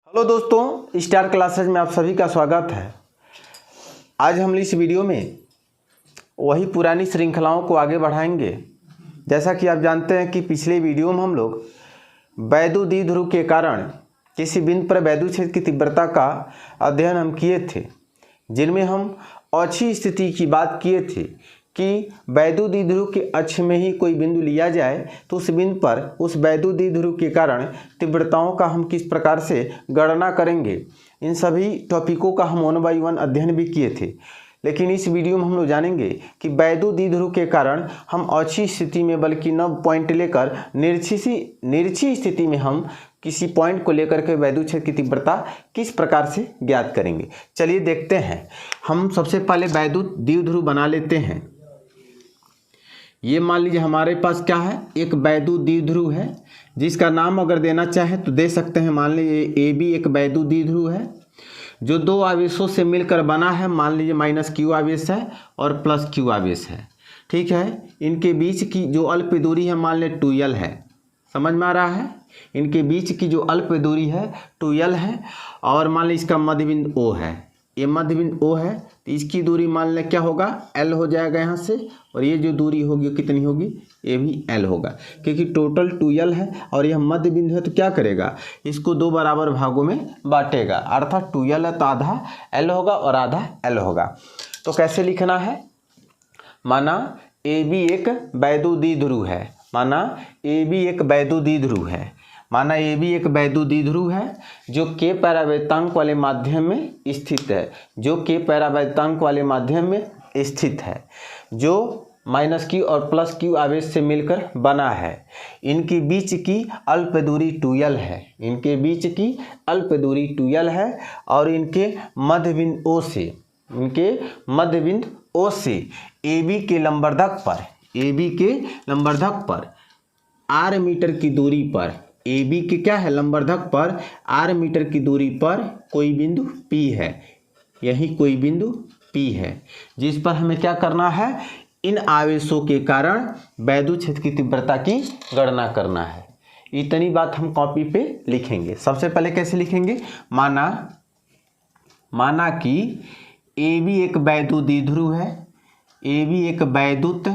Hello दोस्तों, star classes में आप सभी का स्वागत है। आज हम इस वीडियो में वही पुरानी श्रृंखलाओं को आगे बढ़ाएंगे। जैसा कि आप जानते हैं कि पिछले वीडियो में हम लोग वैद्युत द्विध्रुव के कारण किसी बिंदु पर वैद्युत क्षेत्र की तीव्रता का अध्ययन हम किए थे, जिनमें हम अच्छी स्थिति की बात किए थे कि वैद्युत द्विध्रुव के अक्ष में ही कोई बिंदु लिया जाए तो उस बिंदु पर उस वैद्युत द्विध्रुव के कारण तीव्रताओं का हम किस प्रकार से गणना करेंगे। इन सभी टॉपिकों का हम 1 बाय 1 अध्ययन भी किए थे, लेकिन इस वीडियो में हम लोग जानेंगे कि वैद्युत द्विध्रुव के कारण हम अच्छी स्थिति में बल्कि न पॉइंट लेकर निरक्षी स्थिति में हम किसी पॉइंट को लेकर के वैद्युत क्षेत्र की तीव्रता किस प्रकार से ज्ञात करेंगे। चलिए देखते हैं। हम सबसे पहले वैद्युत द्विध्रुव बना लेते हैं। ये मान लीजिए हमारे पास क्या है, एक वैद्युत द्विध्रुव है जिसका नाम अगर देना चाहे तो दे सकते हैं। मान लीजिए AB एक वैद्युत द्विध्रुव है जो दो आवेशों से मिलकर बना है। मान लीजिए -Q आवेश है और +Q आवेश है। ठीक है, इनके बीच की जो अल्प दूरी है मान लें 2L है। समझ में आ रहा है? इनके बीच की जो अल्प दूरी है 2L है और मान लीजिए इसका मध्य बिंदु O है। ये मध्य बिंदु O है तो इसकी दूरी मान लें क्या होगा, L हो जाएगा यहाँ से, और ये जो दूरी होगी कितनी होगी, ये भी L होगा, क्योंकि टोटल 2L है और यह मध्य बिंदु है तो क्या करेगा, इसको दो बराबर भागों में बांटेगा। अर्थात 2L है तो आधा L होगा और आधा L होगा। तो कैसे लिखना है, माना AB एक वैद्युत द्विध्रुव है, माना AB एक वैद्युत द्विध्रुव है, माना AB एक वैद्युत द्विध्रुव है जो K परावैद्युतांक वाले माध्यम में स्थित है, जो K परावैद्युतांक वाले माध्यम में स्थित है, जो -Q और +Q आवेश से मिलकर बना है। इनके बीच की अल्प दूरी 2L है, इनके बीच की अल्प दूरी 2L है और इनके मध्य बिंदु O से, इनके मध्य बिंदु O से AB के लंबवर्धक पर, AB के लंबवर्धक पर r मीटर की दूरी पर, AB के क्या है, लंबवर्धक पर r मीटर की दूरी पर कोई बिंदु P है। यही कोई बिंदु P है जिस पर हमें क्या करना है, इन आवेशों के कारण वैद्युत क्षेत्र की तीव्रता की गणना करना है। इतनी बात हम कॉपी पे लिखेंगे। सबसे पहले कैसे लिखेंगे, माना कि AB एक वैद्युत द्विध्रुव है, AB एक वैद्युत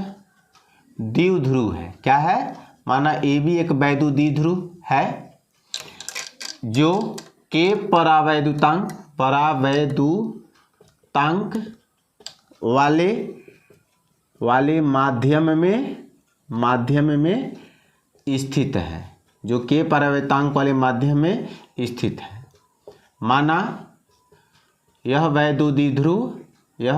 द्विध्रुव है। क्या है, माना AB एक वैद्युत द्विध्रुव है जो K परावैद्युतांक वाले माध्यम में स्थित है, जो K परावैद्युतांक वाले माध्यम में स्थित है। माना यह वैद्युत द्विध्रुव -Q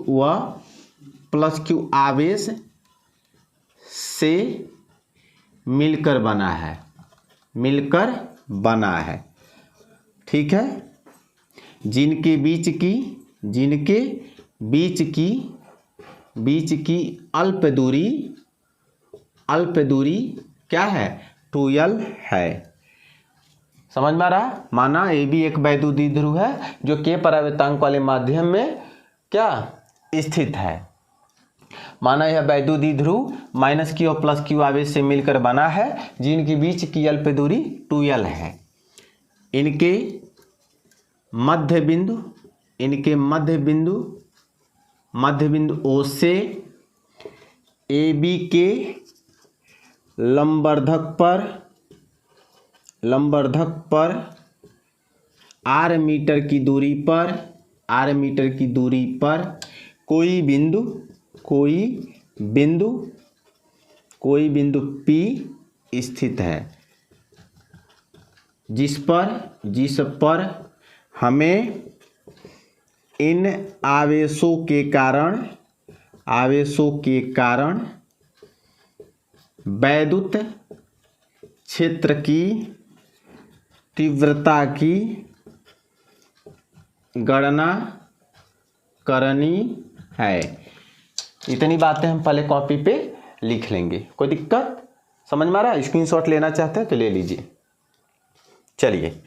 व +Q आवेश से मिलकर बना है। ठीक है, जिनके बीच की अल्प दूरी क्या है, 2L है। समझ में आ रहा? माना AB एक वैद्युत द्विध्रुव है जो K परावैद्युतांक वाले माध्यम में क्या स्थित है। माना यह वैद्युत द्विध्रुव -Q और +Q आवेश से मिलकर बना है, जिनके बीच की अल्प दूरी 2L है। इनके मध्य बिंदु O से AB के लंबवर्धक पर r मीटर की दूरी पर कोई बिंदु P स्थित है, जिस पर हमें इन आवेशों के कारण वैद्युत क्षेत्र की तीव्रता की गणना करनी है। इतनी बातें हम पहले कॉपी पे लिख लेंगे। कोई दिक्कत समझ में आ रहा है? स्क्रीनशॉट लेना चाहते हैं तो ले लीजिए। चलिए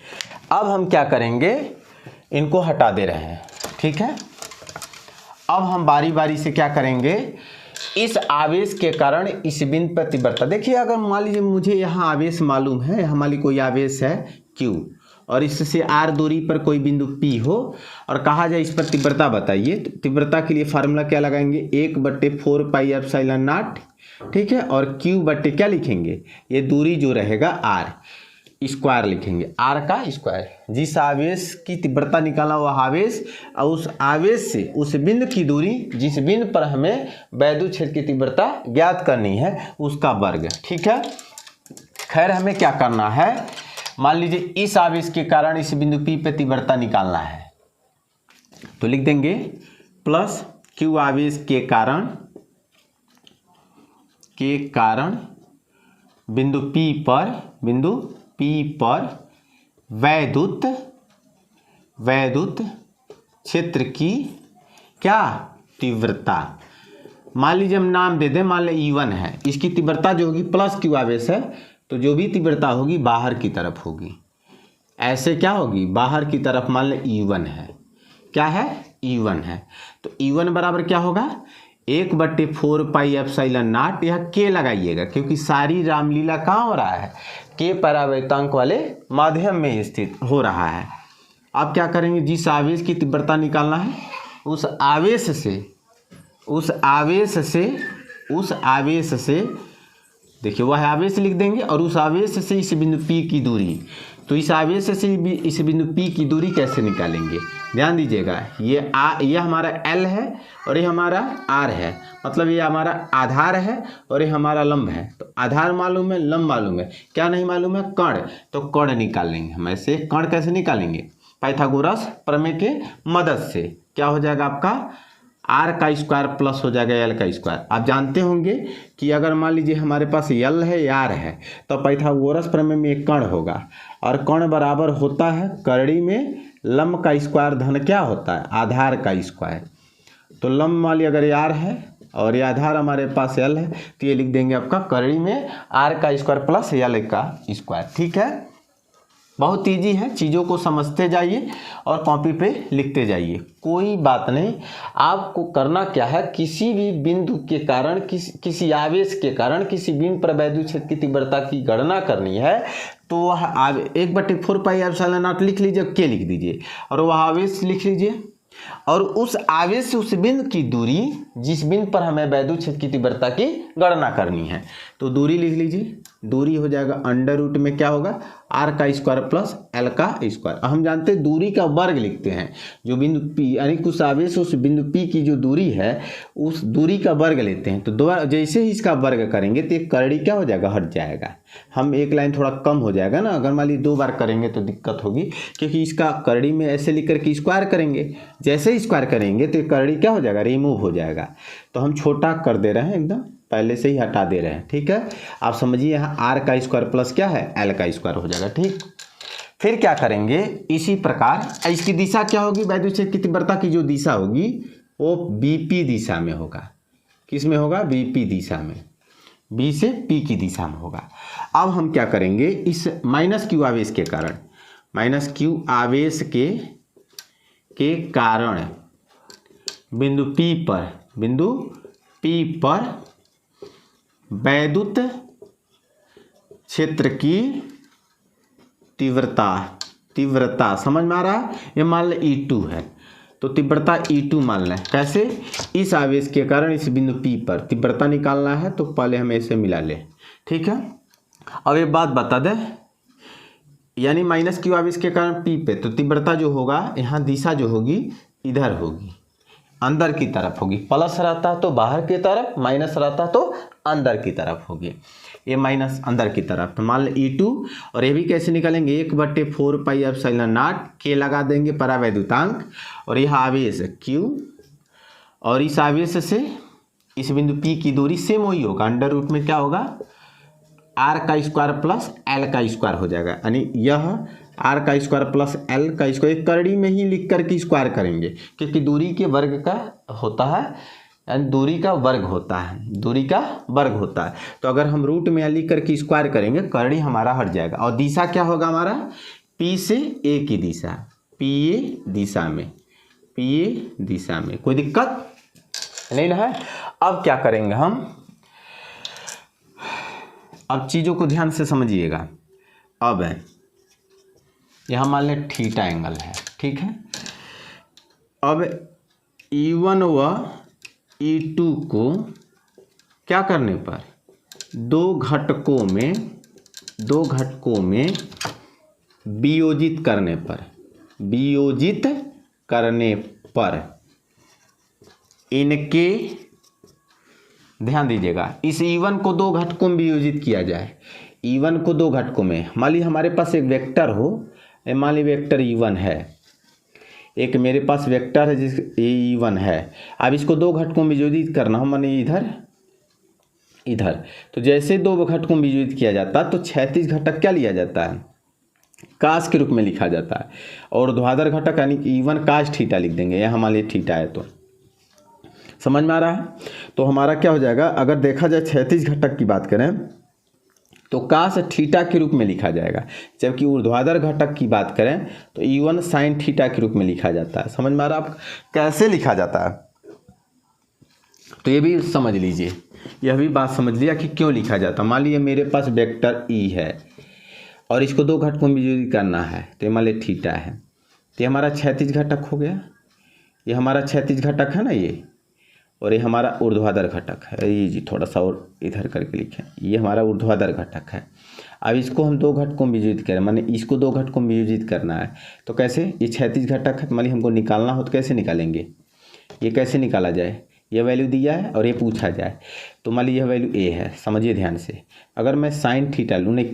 अब हम क्या करेंगे, इनको हटा दे रहे हैं, ठीक है। अब हम बारी बारी से क्या करेंगे, इस आवेश के कारण इस बिंदु पर तीव्रता, देखिए अगर मान लीजिए मुझे यहाँ आवेश मालूम है, यहाँ मान लीजिए कोई आवेश है Q और इससे r दूरी पर कोई बिंदु P हो और कहा जाए इस पर तीव्रता बताइए, तो तीव्रता के लिए फार्मूला क्या लगाएंगे, 1/4 पाई एप्सिलॉन नॉट, ठीक है, और Q बट्टे क्या लिखेंगे, ये दूरी जो रहेगा r स्क्वायर लिखेंगे, r का स्क्वायर। जिस आवेश की तीव्रता निकाला वह आवेश और उस आवेश से उस बिंदु की दूरी, जिस बिंदु पर हमें वैद्युत क्षेत्र की तीव्रता ज्ञात करनी है, उसका वर्ग, ठीक है। खैर हमें क्या करना है, मान लीजिए इस आवेश के कारण इस बिंदु P पे तीव्रता निकालना है, तो लिख देंगे प्लस Q आवेश के कारण बिंदु P पर वैद्युत क्षेत्र की क्या तीव्रता। मान लीजिए हम नाम दे दें, मान लीजिए E1 है, इसकी तीव्रता जो होगी प्लस Q आवेश है, तो जो भी तीव्रता होगी बाहर की तरफ होगी, ऐसे क्या होगी, बाहर की तरफ। मान लीजिए E1 है, क्या है, E1 है, तो E1 बराबर क्या होगा, 1/4 पाई एप्सिलॉन नॉट, यह K लगाइएगा क्योंकि सारी रामलीला कहाँ हो रहा है, K परावर्तांक वाले माध्यम में स्थित हो रहा है। अब क्या करेंगे, जिस आवेश की तीव्रता निकालना है उस आवेश से देखिए वह आवेश लिख देंगे और उस आवेश से इस बिंदु P की दूरी, तो इस आवेश से इस बिंदु P की दूरी कैसे निकालेंगे, ध्यान दीजिएगा, ये हमारा L है और ये हमारा R है, मतलब ये हमारा आधार है और ये हमारा लंब है। तो आधार मालूम है, लंब मालूम है, क्या नहीं मालूम है, कर्ण, तो कर्ण निकाल लेंगे हम। ऐसे कर्ण कैसे निकालेंगे, पाइथागोरस प्रमेय के मदद से। क्या हो जाएगा आपका, r का स्क्वायर प्लस हो जाएगा l का स्क्वायर। आप जानते होंगे कि अगर मान लीजिए हमारे पास l है या r है, तो पाइथागोरस प्रमेय में एक कर्ण होगा और कर्ण बराबर होता है कर्णी में लंब का स्क्वायर धन क्या होता है, आधार का स्क्वायर। तो लंब मान लीजिए अगर ये r है और ये आधार हमारे पास l है, तो ये लिख देंगे आपका कर्णी में r का स्क्वायर प्लस l का स्क्वायर, ठीक है। बहुत ईजी है, चीज़ों को समझते जाइए और कॉपी पे लिखते जाइए, कोई बात नहीं। आपको करना क्या है, किसी भी बिंदु के कारण, किसी आवेश के कारण किसी बिंदु पर वैद्युत क्षेत्र की तीव्रता की गणना करनी है, तो वह 1/4 पाई एप्सिलॉन नॉट लिख लीजिए, K लिख दीजिए और वह आवेश लिख लीजिए और उस आवेश से उस बिंदु की दूरी, जिस बिंदु पर हमें वैद्युत क्षेत्र की तीव्रता की गणना करनी है, तो दूरी लिख लीजिए। दूरी हो जाएगा अंडर रूट में क्या होगा, r का स्क्वायर प्लस l का स्क्वायर। हम जानते हैं दूरी का वर्ग लिखते हैं, जो बिंदु P यानी कुछ आवेश उस बिंदु P की जो दूरी है उस दूरी का वर्ग लेते हैं। तो जैसे ही इसका वर्ग करेंगे तो एक कर्णी क्या हो जाएगा, हट जाएगा। हम एक लाइन थोड़ा कम हो जाएगा ना, अगर मान लीजिए 2 बार करेंगे तो दिक्कत होगी, क्योंकि इसका कर्णी में ऐसे लिख करके स्क्वायर करेंगे, जैसे ही स्क्वायर करेंगे तो कर्णी क्या हो जाएगा, रिमूव हो जाएगा। तो हम छोटा कर दे रहे हैं, एकदम पहले से ही हटा दे रहे हैं, ठीक है। आप समझिए यहाँ r का स्क्वायर प्लस क्या है, l का स्क्वायर हो जाएगा, ठीक। फिर क्या करेंगे, इसी प्रकार इसकी दिशा क्या होगी, वैद्युत क्षेत्र की तीव्रता की जो दिशा होगी वो BP दिशा में होगा। किस में होगा, BP दिशा में, B से P की दिशा में होगा। अब हम क्या करेंगे, इस -Q आवेश के कारण, -Q आवेश के कारण बिंदु P पर वैद्युत क्षेत्र की तीव्रता समझ में आ रहा है। ये मान लें E2 है, तो तीव्रता E2 मान लें। कैसे, इस आवेश के कारण इस बिंदु P पर तीव्रता निकालना है, तो पहले हम ऐसे मिला लें, ठीक है। अब एक बात बता दें, यानी -Q आवेश के कारण P पे, तो तीव्रता जो होगा यहाँ दिशा जो होगी इधर होगी, अंदर की तरफ होगी। प्लस रहता तो बाहर की तरफ, माइनस रहता तो अंदर की तरफ होगी। ये माइनस अंदर की तरफ, तो मान लें E2 और ये भी कैसे निकालेंगे, 1/4 पाई एप्सिलॉन नॉट, K लगा देंगे परावैद्युतांक, और यह आवेश Q और इस आवेश से इस बिंदु P की दूरी सेम वही होगा, अंडर रूट में क्या होगा, r का स्क्वायर प्लस l का स्क्वायर हो जाएगा। यानी यह r का स्क्वायर प्लस l का स्क्वायर कर्णी में ही लिख करके स्क्वायर करेंगे, क्योंकि दूरी के वर्ग का होता है, यानी दूरी का वर्ग होता है। तो अगर हम रूट में लिख करके स्क्वायर करेंगे, कर्णी हमारा हट जाएगा। और दिशा क्या होगा हमारा, P से A की दिशा, PA दिशा में, कोई दिक्कत नहीं ना है। अब क्या करेंगे हम, अब चीज़ों को ध्यान से समझिएगा। अब यहाँ मान लें थीटा एंगल है, ठीक है। अब E1 व E2 को क्या करने पर, दो घटकों में वियोजित करने पर इनके, ध्यान दीजिएगा, इस E1 को दो घटकों में वियोजित किया जाए। E1 को दो घटकों में, मान लीजिए हमारे पास एक वेक्टर हो, मान लीजिए वेक्टर E1 है, एक मेरे पास वेक्टर है जिस E1 है। अब इसको दो घटकों में वियोजित करना हो, माने इधर, तो जैसे दो घटकों में वियोजित किया जाता है तो क्षैतिज घटक क्या लिया जाता है, कास के रूप में लिखा जाता है, और ऊर्ध्वाधर घटक यानी कि E1 कास थीटा लिख देंगे। यह हमारे लिए थीटा है, तो समझ में आ रहा है। तो हमारा क्या हो जाएगा, अगर देखा जाए क्षैतिज घटक की बात करें तो कास थीटा के रूप में लिखा जाएगा, जबकि ऊर्ध्वाधर घटक की बात करें तो E1 साइन थीटा के रूप में लिखा जाता है। समझ में आ रहा है आप कैसे लिखा जाता है, तो ये भी समझ लीजिए, यह भी बात समझ लिया कि क्यों लिखा जाता है। मान लीजिए मेरे पास वेक्टर E है और इसको दो घटकों में वियोजित करना है, तो ये मान लीजिए थीटा है, तो ये हमारा क्षैतिज घटक हो गया, ये हमारा क्षैतिज घटक है ना ये, और ये हमारा ऊर्ध्वाधर घटक है। ये जी थोड़ा सा और इधर करके लिखें, ये हमारा ऊर्ध्वाधर घटक है। अब इसको हम दो घटकों में वियोजित करें, माने इसको दो घटकों में वियोजित करना है, तो कैसे, ये क्षैतिज घटक है, मान लीजिए हमको निकालना हो तो कैसे निकालेंगे, ये कैसे निकाला जाए, ये वैल्यू दिया है और ये पूछा जाए, तो मान लीजिए यह वैल्यू ए है। समझिए ध्यान से, अगर मैं साइन थीटा लूँ, नहीं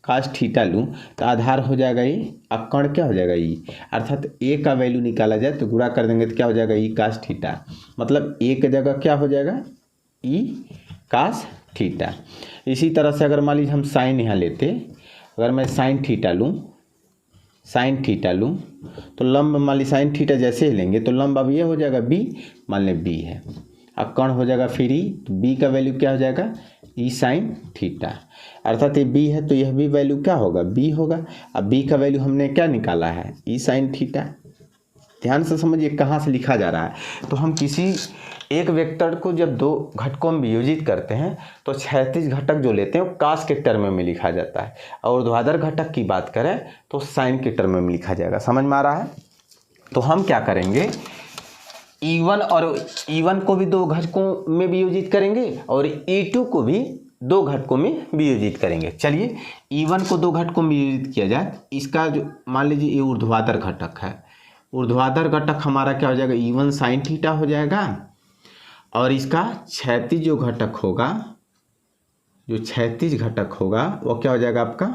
कास थीटा लूँ, तो आधार हो जाएगा ये, अब कण क्या हो जाएगा ई, अर्थात ए का वैल्यू निकाला जाए तो गुणा कर देंगे तो क्या हो जाएगा, ई कास थीटा, मतलब ए की जगह क्या हो जाएगा, ई कास थीटा। इसी तरह से अगर मान लीजिए हम साइन यहाँ लेते, अगर मैं साइन थीटा लूँ तो लंब, मान लीजिए साइन थीटा जैसे ही लेंगे तो लंब अब ये हो जाएगा बी, मान लें बी है, अब कण हो जाएगा फिर ई, तो बी का वैल्यू क्या हो जाएगा, ई साइन थीटा, अर्थात ये बी है तो यह भी वैल्यू क्या होगा, बी होगा। अब बी का वैल्यू हमने क्या निकाला है, ई साइन थीटा। ध्यान से समझिए कहाँ से लिखा जा रहा है। तो हम किसी एक वेक्टर को जब दो घटकों में वियोजित करते हैं तो क्षैतिज घटक जो लेते हैं वो कास के टर्म में लिखा जाता है, और ऊर्ध्वाधर घटक की बात करें तो साइन के टर्म में लिखा जाएगा। समझ में आ रहा है। तो हम क्या करेंगे, E1 और E1 को भी दो घटकों में वियोजित करेंगे और E2 को भी दो घटकों में वियोजित करेंगे। चलिए E1 को दो घटकों में वियोजित किया जाए, इसका जो मान लीजिए ये ऊर्ध्वाधर घटक है, ऊर्ध्वाधर घटक हमारा क्या हो जाएगा, E1 साइन थीटा हो जाएगा, और इसका क्षैतिज जो घटक होगा, जो क्षैतिज घटक होगा वो क्या हो जाएगा आपका,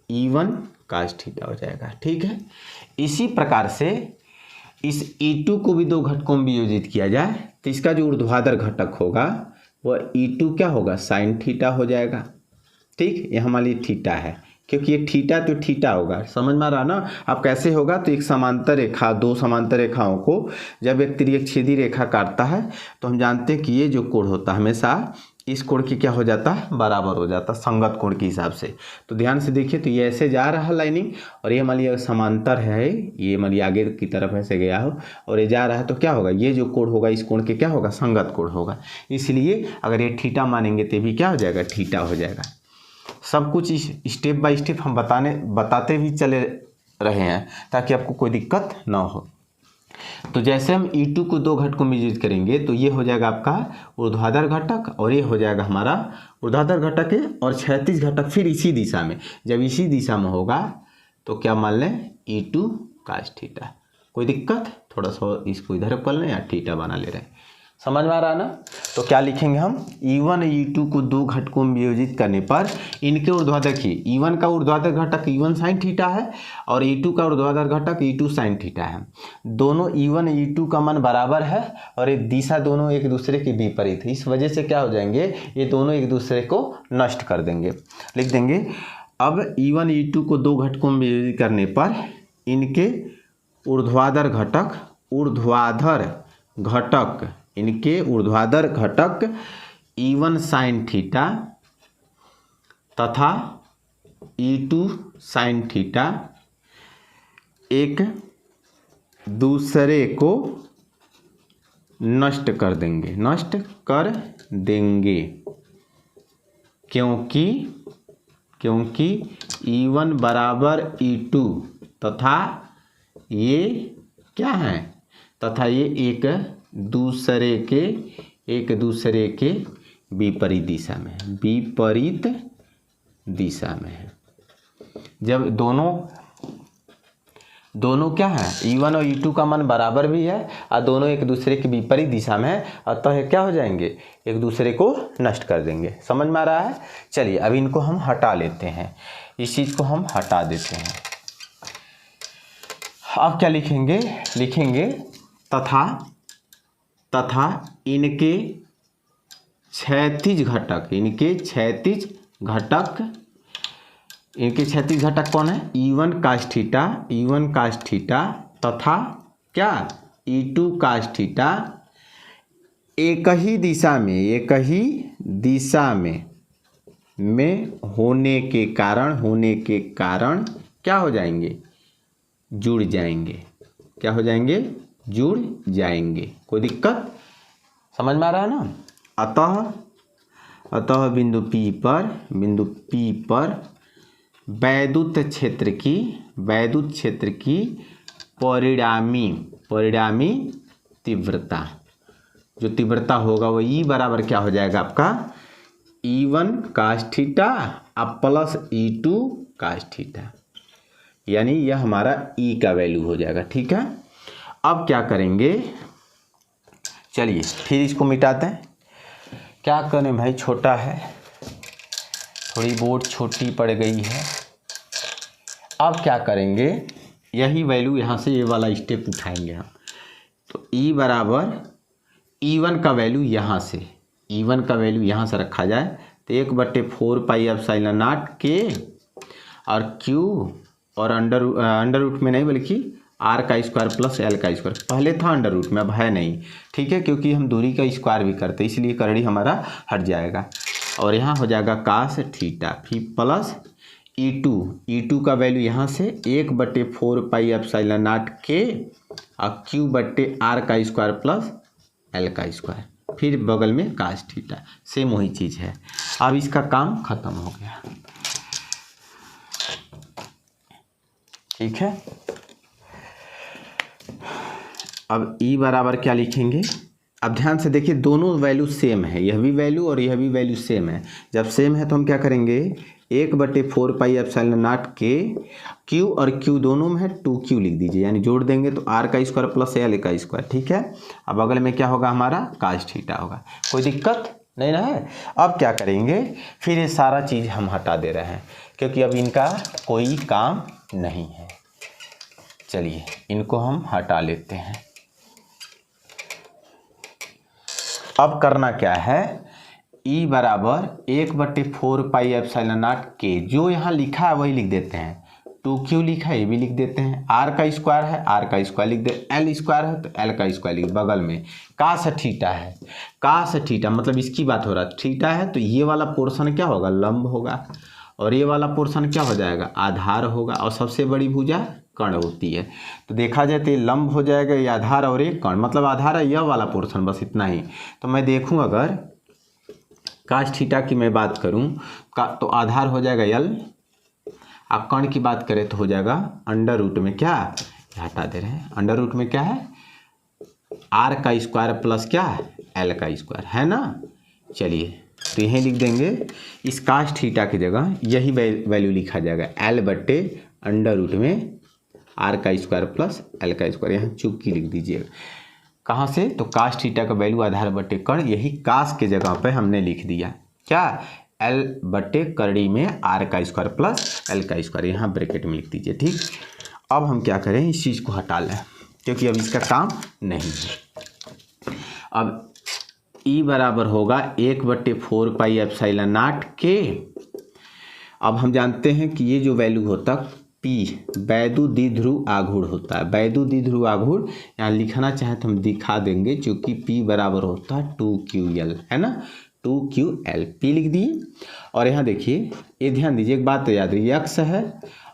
E1 कास थीटा हो जाएगा। ठीक है, इसी प्रकार से इस E2 को भी दो घटकों में वियोजित किया जाए तो इसका जो ऊर्ध्वाधर घटक होगा वह E2 क्या होगा, साइन थीटा हो जाएगा। ठीक, ये हमारे लिए थीटा है, क्योंकि ये थीटा तो थीटा होगा। समझ में आ रहा ना। अब कैसे होगा, तो एक समांतर रेखा, दो समांतर रेखाओं को जब एक तिर्यकछेदी रेखा काटता है तो हम जानते हैं कि ये जो कोण होता है हमेशा इस कोण की क्या हो जाता है, बराबर हो जाता है संगत कोण के हिसाब से। तो ध्यान से देखिए, तो ये ऐसे जा रहा है लाइनिंग, और ये मान लीजिए समांतर है, ये मान लीजिए आगे की तरफ ऐसे गया हो और ये जा रहा है, तो क्या होगा, ये जो कोण होगा इस कोण के क्या होगा, संगत कोण होगा। इसलिए अगर ये थीटा मानेंगे तो भी क्या हो जाएगा, थीटा हो जाएगा। सब कुछ स्टेप बाय स्टेप हम बताते भी चले रहे हैं ताकि आपको कोई दिक्कत ना हो। तो जैसे हम E2 को दो घटकों में यूज करेंगे तो ये हो जाएगा आपका ऊर्ध्वाधर घटक, और ये हो जाएगा हमारा ऊर्ध्वाधर घटक है और क्षैतिज घटक फिर इसी दिशा में। जब इसी दिशा में होगा तो क्या मान लें, E2 कास थीटा। कोई दिक्कत, थोड़ा सा इसको इधर कर लें या थीटा बना ले रहे हैं। समझ में आ रहा ना। तो क्या लिखेंगे हम, E1 E2 को दो घटकों में वियोजित करने पर इनके ऊर्ध्वाधर, देखिए E1 का ऊर्ध्वाधर घटक E1 साइन थीटा है और E2 का ऊर्ध्वाधर घटक E2 साइन थीटा है। दोनों E1 E2 का मान बराबर है और ये दिशा दोनों एक दूसरे के विपरीत है। इस वजह से क्या हो जाएंगे, ये दोनों एक दूसरे को नष्ट कर देंगे। लिख देंगे, अब E1 E2 को दो घटकों में वियोजित करने पर इनके ऊर्ध्वाधर घटक E1 साइन थीटा तथा E2 साइन थीटा एक दूसरे को नष्ट कर देंगे, नष्ट कर देंगे, क्योंकि E1 बराबर E2 तथा ये क्या है, तथा ये एक दूसरे के विपरीत दिशा में है, विपरीत दिशा में है। जब दोनों क्या है, E1 और E2 का मान बराबर भी है और दोनों एक दूसरे के विपरीत दिशा में है, अतः क्या हो जाएंगे, एक दूसरे को नष्ट कर देंगे। समझ में आ रहा है। चलिए अब इनको हम हटा लेते हैं, इस चीज़ को हम हटा देते हैं। अब क्या लिखेंगे, तथा इनके क्षैतिज घटक कौन है, E1 cos थीटा तथा क्या E2 cos थीटा एक ही दिशा में होने के कारण क्या हो जाएंगे, जुड़ जाएंगे। क्या हो जाएंगे, जुड़ जाएंगे। कोई दिक्कत, समझ में आ रहा है ना। अतः बिंदु P पर वैद्युत क्षेत्र की परिणामी तीव्रता, जो तीव्रता होगा वो E बराबर क्या हो जाएगा आपका, E1 cos theta plus E2 cos theta, यानी यह हमारा E का वैल्यू हो जाएगा। ठीक है, अब क्या करेंगे, चलिए फिर इसको मिटाते हैं। क्या करें भाई, छोटा है, थोड़ी बोर्ड छोटी पड़ गई है। अब क्या करेंगे, यही वैल्यू यहाँ से ये वाला स्टेप उठाएंगे हम। तो E बराबर E1 का वैल्यू यहाँ से रखा जाए तो 1/4 पाई एप्सिलॉन नॉट के और Q और अंडर रूट में नहीं बल्कि R का स्क्वायर प्लस L का स्क्वायर। पहले था अंडर रूट में, अब है नहीं। ठीक है, क्योंकि हम दूरी का स्क्वायर भी करते इसलिए करड़ी हमारा हट जाएगा और यहाँ हो जाएगा cos थीटा फिर प्लस E2 का वैल्यू यहाँ से 1/4 पाई एप्सिलॉन नॉट के और Q/R का स्क्वायर प्लस L का स्क्वायर, फिर बगल में cos थीटा, सेम वही चीज़ है। अब इसका काम खत्म हो गया। ठीक है, अब E बराबर क्या लिखेंगे, अब ध्यान से देखिए दोनों वैल्यू सेम है, यह भी वैल्यू और यह भी वैल्यू सेम है। जब सेम है तो हम क्या करेंगे, 1/4 पाई एप्सिलॉन नॉट के Q और Q दोनों में है 2Q लिख दीजिए, यानी जोड़ देंगे तो R का स्क्वायर प्लस L का स्क्वायर। ठीक है, अब बगल में क्या होगा हमारा cos थीटा होगा। कोई दिक्कत नहीं ना है। अब क्या करेंगे, फिर ये सारा चीज़ हम हटा दे रहे हैं क्योंकि अब इनका कोई काम नहीं है। चलिए इनको हम हटा लेते हैं। अब करना क्या है, E बराबर 1/4 पाई एप्सिलॉन नॉट के, जो यहाँ लिखा है वही लिख देते हैं। 2Q लिखा है ये भी लिख देते हैं, R का स्क्वायर है R का स्क्वायर लिख दे, L स्क्वायर है तो L का स्क्वायर लिख, बगल में cos थीटा है, cos थीटा मतलब इसकी बात हो रहा है, थीटा है तो ये वाला पोर्शन क्या होगा, लंब होगा और ये वाला पोर्शन क्या हो जाएगा, आधार होगा। और सबसे बड़ी भुजा कर्ण होती है, तो देखा जाए तो ये लंब हो जाएगा, ये आधार और एक कर्ण, मतलब आधार है यह वाला पोर्शन, बस इतना ही। तो मैं देखूं अगर cos थीटा की मैं बात करूं तो आधार हो जाएगा L, आप कर्ण की बात करें तो हो जाएगा अंडर रूट में क्या, हटा दे रहे हैं, अंडर रूट में क्या है, R का स्क्वायर प्लस क्या है L का स्क्वायर, है ना। चलिए तो यहीं लिख देंगे, इस cos थीटा की जगह यही वैल्यू लिखा जाएगा, L/अंडर रूट में R का स्क्वायर प्लस L का स्क्वायर, यहाँ चुपकी लिख दीजिएगा। कहाँ से, तो cos थीटा का वैल्यू आधार बटे कर्ण, यही cos के जगह पे हमने लिख दिया क्या, L/करड़ी में R का स्क्वायर प्लस L का स्क्वायर, यहाँ ब्रैकेट में लिख दीजिए। ठीक, अब हम क्या करें, इस चीज़ को हटा लें क्योंकि अब इसका काम नहीं है। अब E बराबर होगा 1/4 पाई एप्सिलॉन नॉट के। अब हम जानते हैं कि ये जो वैल्यू होता P वैद्युत द्विध्रुव आघूर्ण होता है, वैद्युत द्विध्रुव आघूर्ण यहाँ लिखना चाहे तो हम दिखा देंगे, क्योंकि P बराबर होता है 2QL, है ना, 2QL, P लिख दिए। और यहाँ देखिए, ये ध्यान दीजिए एक बात तो याद रखिए, x है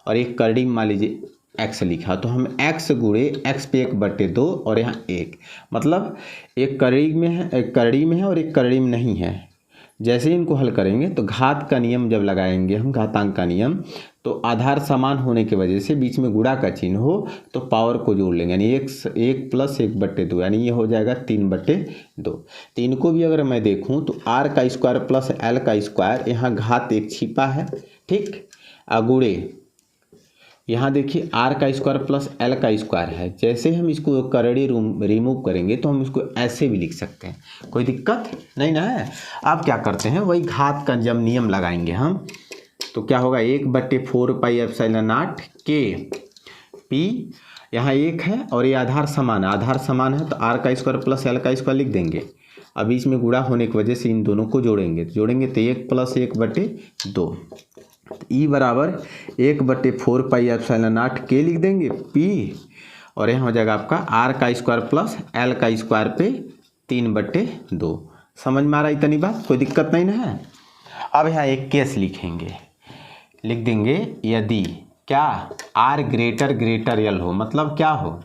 और एक करड़ी मान लीजिए x लिखा, तो हम x गुणे x पे 1/2 और यहाँ 1, मतलब एक करड़ी में है, एक करड़ी में है और एक करड़ी में नहीं है। जैसे ही इनको हल करेंगे तो घात का नियम जब लगाएंगे हम, घातांक का नियम, तो आधार समान होने की वजह से बीच में गुणा का चिन्ह हो तो पावर को जोड़ लेंगे, यानी 1 + 1/2, यानी ये हो जाएगा 3/2। तो इनको भी अगर मैं देखूं तो r का स्क्वायर प्लस l का स्क्वायर, यहाँ घात 1 छिपा है, ठीक, गुणे यहाँ देखिए r का स्क्वायर प्लस l का स्क्वायर है। जैसे हम इसको करड़ी रिमूव करेंगे तो हम इसको ऐसे भी लिख सकते हैं, कोई दिक्कत नहीं ना है। आप क्या करते हैं, वही घात का जब नियम लगाएंगे हम, तो क्या होगा 1/4πε0 k p, यहाँ 1 है और ये आधार समान है, आधार समान है तो r का स्क्वायर प्लस l का स्क्वायर लिख देंगे। अब बीच में गुणा होने की वजह से इन दोनों को जोड़ेंगे तो 1 + 1/2, ई बराबर 1/4πε0 k लिख देंगे p, और यहाँ हो जाएगा आपका r का स्क्वायर प्लस l का स्क्वायर पे 3/2। समझ में आ रहा है इतनी बात, कोई दिक्कत नहीं ना है। अब यहाँ एक केस लिखेंगे, लिख देंगे यदि क्या r ग्रेटर l हो, मतलब क्या हो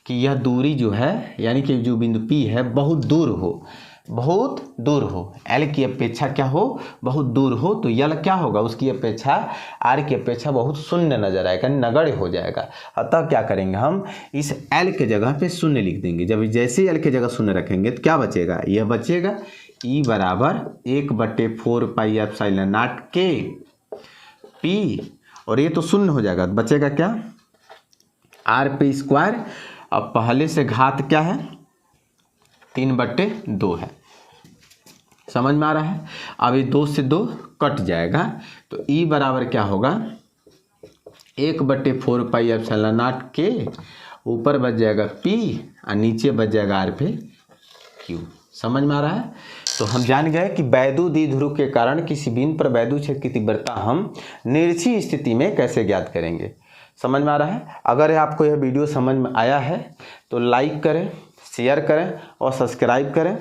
कि यह दूरी जो है, यानी कि जो बिंदु P है बहुत दूर हो, बहुत दूर हो, L की अपेक्षा क्या हो, बहुत दूर हो, तो L क्या होगा, उसकी अपेक्षा R की अपेक्षा बहुत शून्य नजर आएगा, नगण्य हो जाएगा। अतः क्या करेंगे हम, इस L के जगह पे शून्य लिख देंगे। जब जैसे ही L के जगह शून्य रखेंगे तो क्या बचेगा, यह बचेगा E बराबर 1/4πε0 k p, और ये तो शून्य हो जाएगा, बचेगा क्या, R पे स्क्वायर। अब पहले से घात क्या है, 3/2 है, समझ में आ रहा है। अब ये 2 से 2 कट जाएगा तो E बराबर क्या होगा 1/4πε0 k, ऊपर बच जाएगा P और नीचे बच जाएगा R पे Q। समझ में आ रहा है। तो हम जान गए कि वैद्युत द्विध्रुव के कारण किसी बिंदु पर वैद्युत क्षेत्र की तीव्रता हम निरक्षीय स्थिति में कैसे ज्ञात करेंगे। समझ में आ रहा है। अगर आपको यह वीडियो समझ में आया है तो लाइक करें, शेयर करें और सब्सक्राइब करें,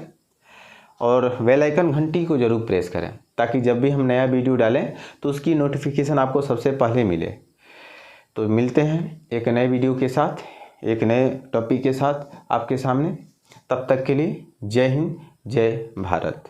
और बेल आइकन घंटी को जरूर प्रेस करें, ताकि जब भी हम नया वीडियो डालें तो उसकी नोटिफिकेशन आपको सबसे पहले मिले। तो मिलते हैं एक नए वीडियो के साथ, एक नए टॉपिक के साथ आपके सामने। तब तक के लिए जय हिंद, जय भारत।